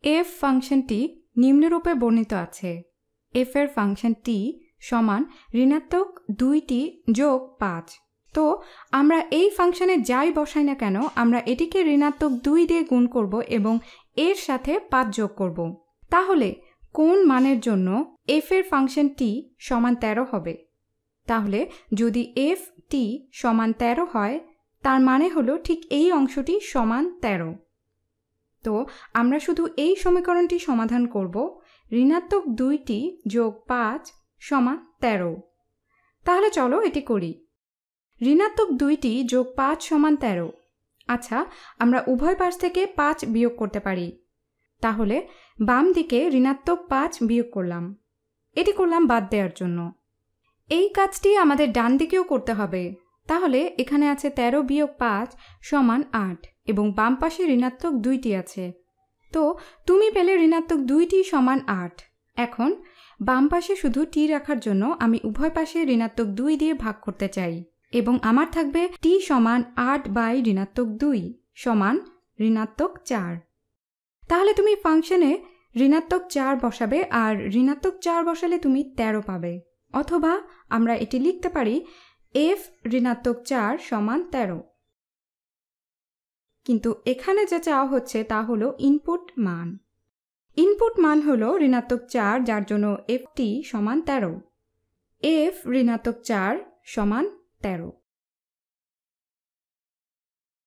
f ফাংশনটি নিম্নরূপে বর্ণিত আছে। f এর ফাংশন t সমান ঋণাত্মক 2t যোগ 5। তো আমরা এই ফাংশনে যাই বসাই না কেন আমরা এটিকে ঋণাত্মক 2 দিয়ে গুণ করব এবং এর সাথে 5 যোগ করব। তাহলে কোন মানের জন্য f এর ফাংশন t সমান 13 হবে? তাহলে যদি f t সমান 13 হয় তার মানে হলো ঠিক এই অংশটি সমান 13। তো আমরা শুধু এই সমীকরণটি সমাধান করব ঋণাত্মক 2t যোগ 5 সমান 13। তাহলে চলো এটি করি। ঋণাত্মক 2t যোগ 5 সমান 13। আচ্ছা, আমরা উভয় পাশ থেকে 5 বিয়োগ করতে পারি। তাহলে বাম দিকে ঋণাত্মক 5 বিয়োগ করলাম। এটি করলাম বাদ দেওয়ার জন্য। এই কাজটি আমাদের ডান দিকেও করতে হবে। তাহলে এখানে আছে 13 বিয়োগ 5 সমান 8 এবং বাম পাশে ঋণাত্মক 2টি আছে। তো তুমি পেলে ঋণাত্মক 2t সমান 8। এখন বাম পাশে শুধু t রাখার জন্য আমি উভয় পাশে ঋণাত্মক 2 দিয়ে ভাগ করতে চাই এবং আমার থাকবে t সমান 8 বাই ঋণাত্মক 2 সমান ঋণাত্মক 4। তাহলে তুমি ফাংশনে ঋণাত্মক 4 বসাবে আর ঋণাত্মক 4 বসালে তুমি 13 পাবে। অথবা আমরা এটি লিখতে পারি f ঋণাত্মক 4 সমান 13। কিন্তু এখানে যা চাওয়া হচ্ছে তা হলো ইনপুট মান। ইনপুট মান হলো ঋণাত্মক 4 যার জন্য ft সমান 13। f ঋণাত্মক 4 সমান 13।